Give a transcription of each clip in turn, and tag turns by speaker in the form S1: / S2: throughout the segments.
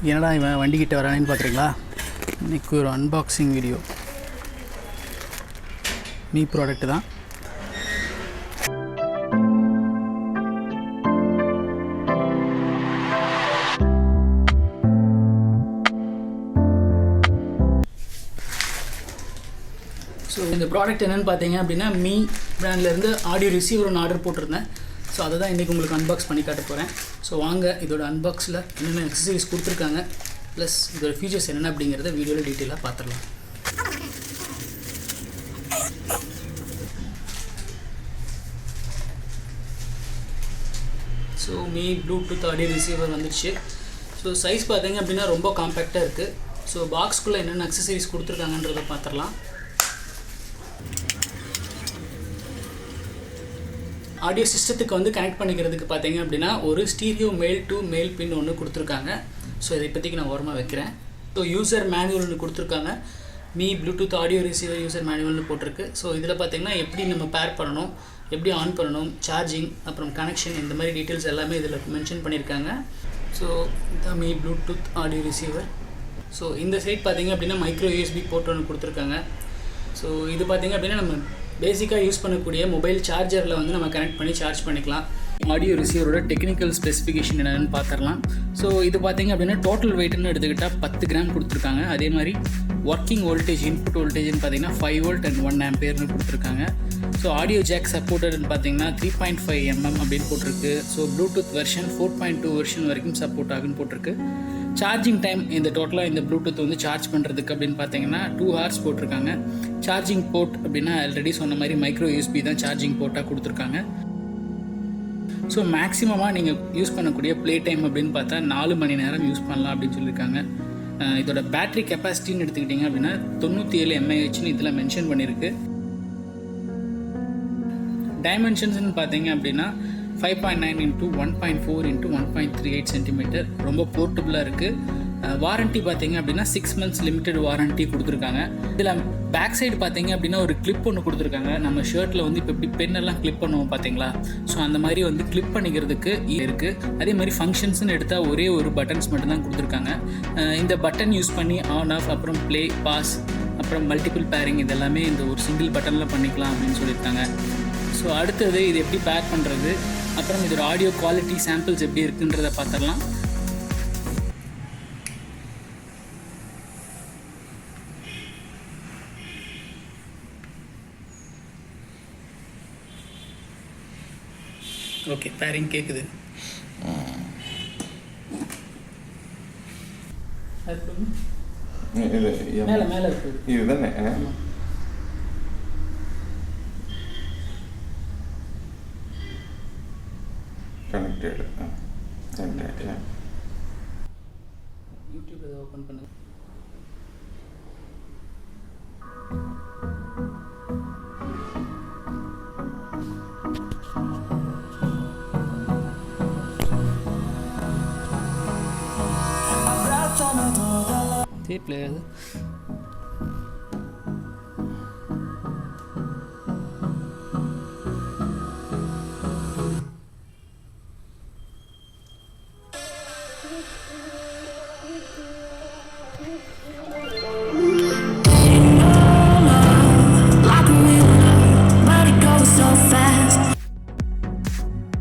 S1: என்னடா இவன் வண்டிக்கிட்ட வரானேன்னு பார்க்குறீங்களா? இன்றைக்கி ஒரு அன்பாக்சிங் வீடியோ. மீ ப்ராடக்ட் தான். ஸோ இந்த ப்ராடக்ட் என்னென்னு பார்த்தீங்க அப்படின்னா, மீ பிராண்ட்லேருந்து ஆடியோ ரிசீவர் ஒன்று ஆர்டர் போட்டிருந்தேன். ஸோ அதை தான் இன்றைக்கி உங்களுக்கு அன்பாக்ஸ் பண்ணி காட்ட போகிறேன். ஸோ வாங்க இதோட அன்பாக்ஸில் என்னென்ன அக்சசரிஸ் கொடுத்துருக்காங்க, ப்ளஸ் இதோட ஃபீச்சர்ஸ் என்னென்ன அப்படிங்கிறத வீடியோவில் டீட்டெயிலாக பார்த்துடலாம். So me Bluetooth audio receiver வந்துடுச்சு. ஸோ சைஸ் பார்த்தீங்க அப்படின்னா ரொம்ப காம்பேக்டாக இருக்குது. ஸோ பாக்ஸ்குள்ளே என்னென்ன அக்சசரிஸ் கொடுத்துருக்காங்கன்றதை பார்த்துடலாம். ஆடியோ சிஸ்டத்துக்கு வந்து கனெக்ட் பண்ணிக்கிறதுக்கு பார்த்தீங்க அப்படின்னா ஒரு ஸ்டீரியோ மேல் டு மேல் பின் ஒன்று கொடுத்துருக்காங்க. ஸோ இதை பற்றிக்கு நான் ஓரமாக வைக்கிறேன். ஸோ யூசர் மேனுவல் ஒன்று கொடுத்துருக்காங்க. Mi Bluetooth audio receiver user மேனுவல்னு போட்டிருக்கு. ஸோ இதில் பார்த்தீங்கன்னா எப்படி நம்ம பேர் பண்ணணும், எப்படி ஆன் பண்ணணும், சார்ஜிங், அப்புறம் கனெக்ஷன், இந்த மாதிரி டீட்டெயில்ஸ் எல்லாமே இதில் மென்ஷன் பண்ணியிருக்காங்க. ஸோ இந்த me Bluetooth audio receiver. So இந்த சைட் பார்த்தீங்க அப்படின்னா மைக்ரோ யூஎஸ்பி போர்ட் ஒன்று கொடுத்துருக்காங்க. ஸோ இது பார்த்தீங்க அப்படின்னா நம்ம பேசிக்காக யூஸ் பண்ணக்கூடிய மொபைல் சார்ஜரில் வந்து நம்ம கனெக்ட் பண்ணி சார்ஜ் பண்ணிக்கலாம். ஆடியோ ரிசீவரோட டெக்னிக்கல் ஸ்பெசிஃபிகேஷன் என்னென்னு பார்த்துடலாம். ஸோ இது பார்த்தீங்க அப்படின்னா டோட்டல் வெயிட்னு எடுத்துக்கிட்டால் 10 கிராம் கொடுத்துருக்காங்க. அதே மாதிரி ஒர்க்கிங் வோல்டேஜ், இன்புட் வோல்டேஜ்னு பார்த்தீங்கன்னா 5 வோல்ட் அண்ட் 1 ஆம்பியர்னு கொடுத்துருக்காங்க. ஸோ ஆடியோ ஜாக் சப்போர்ட்டட்னு பார்த்தீங்கன்னா 3.5 mm அப்படின்னு போட்டிருக்கு. ஸோ ப்ளூடூத் வெர்ஷன் 4.2 வெர்ஷன் வரைக்கும் சப்போர்ட் ஆகுன்னு போட்டிருக்கு. சார்ஜிங் டைம் இந்த டோட்டலாக இந்த ப்ளூடூத் வந்து சார்ஜ் பண்ணுறதுக்கு அப்படின்னு பார்த்தீங்கன்னா 2 hours போட்டிருக்காங்க. சார்ஜிங் போர்ட் அப்படின்னா ஆல்ரெடி சொன்ன மாதிரி மைக்ரோ யூஎஸ்பி தான் சார்ஜிங் போர்ட்டாக கொடுத்துருக்காங்க. ஸோ மேக்ஸிமமாக நீங்கள் யூஸ் பண்ணக்கூடிய ப்ளே டைம் அப்படின்னு பார்த்தா 4 மணி நேரம் யூஸ் பண்ணலாம் அப்படின்னு சொல்லியிருக்காங்க. இதோட பேட்டரி கெப்பாசிட்டின்னு எடுத்துக்கிட்டிங்க அப்படின்னா 97 mAhன்னு இதில் மென்ஷன் பண்ணியிருக்கு. டைமென்ஷன்ஸ்னு பார்த்தீங்க அப்படின்னா 5.9 x 1.4 x 1.38 cm. ரொம்ப போர்ட்டபுளாக இருக்குது. வாரண்ட்டி பார்த்தீங்க அப்படின்னா 6 months லிமிடெட் வாரண்ட்டி கொடுத்துருக்காங்க. இதில் பேக் சைடு பார்த்தீங்க அப்படின்னா ஒரு கிளிப் ஒன்று கொடுத்துருக்காங்க. நம்ம ஷர்ட்டில் வந்து இப்போ எப்படி பெண்ணெல்லாம் கிளிப் பண்ணுவோம் பார்த்தீங்களா? ஸோ அந்த மாதிரி வந்து கிளிப் பண்ணிக்கிறதுக்கு இருக்குது. அதே மாதிரி ஃபங்க்ஷன்ஸ்னு எடுத்தால் ஒரே ஒரு பட்டன்ஸ் மட்டும்தான் கொடுத்துருக்காங்க. இந்த பட்டன் யூஸ் பண்ணி ஆன் ஆஃப், அப்புறம் ப்ளே, பாஸ், அப்புறம் மல்டிபிள் பேரிங் இதெல்லாமே இந்த ஒரு சிங்கிள் பட்டனில் பண்ணிக்கலாம் அப்படின்னு சொல்லியிருக்காங்க. ஸோ அடுத்தது இது எப்படி பேர் பண்ணுறது, அப்புறம் இதோட ஆடியோ குவாலிட்டி சாம்பிள்ஸ் எப்படி இருக்குன்றதை பார்த்துடலாம். ஓகே, பேரிங் கேட்குது. மேலே மேலே இருக்குது
S2: இதுதானே கனெக்டட்.
S1: யூடியூப் ஏதாவது ஓப்பன் பண்ணுங்க. ப்ளே அது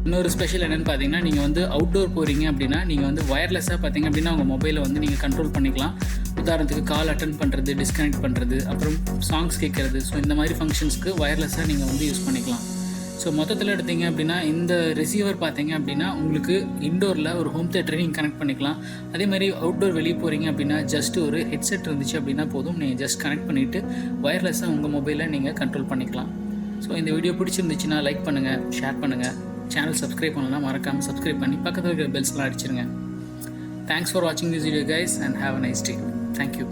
S1: இன்னொரு ஸ்பெஷல் என்னென்னு பார்த்தீங்கன்னா, நீங்கள் வந்து அவுட்டோர் போகிறீங்க அப்படின்னா நீங்கள் வந்து வயர்லெஸ்ஸாக பார்த்தீங்க அப்படின்னா உங்கள் மொபைலை வந்து நீங்கள் கண்ட்ரோல் பண்ணிக்கலாம். உதாரணத்துக்கு கால் அட்டன் பண்ணுறது, டிஸ்கனெக்ட் பண்ணுறது, அப்புறம் சாங்ஸ் கேட்குறது. ஸோ இந்த மாதிரி ஃபங்க்ஷன்ஸ்க்கு வயர்லெஸ்ஸாக நீங்கள் வந்து யூஸ் பண்ணிக்கலாம். ஸோ மொத்தத்தில் எடுத்தீங்க அப்படின்னா இந்த ரிசீவர் பார்த்தீங்க அப்படின்னா உங்களுக்கு இன்டோரில் ஒரு ஹோம் தியேட்டரை நீங்கள் கனெக்ட் பண்ணிக்கலாம். அதே மாதிரி அவுட்டோர் வெளியே போகிறீங்க அப்படின்னா ஜஸ்ட் ஒரு ஹெட்செட் இருந்துச்சு அப்படின்னா போதும், நீங்கள் ஜஸ்ட் கனெக்ட் பண்ணிவிட்டு வயர்லெஸ்ஸாக உங்கள் மொபைலை நீங்கள் கண்ட்ரோல் பண்ணிக்கலாம். ஸோ இந்த வீடியோ பிடிச்சிருந்துச்சுன்னா லைக் பண்ணுங்கள், ஷேர் பண்ணுங்கள். சேனல் சப்ஸ்கிரைப் பண்ணலாம், மறக்காமல் சப்ஸ்கிரைப் பண்ணி பக்கத்தில் இருக்கிற பெல்ஸ்லாம் அடிச்சிருங்க. தேங்க்ஸ் ஃபார் வாட்சிங் this video guys and have a nice day. Thank you.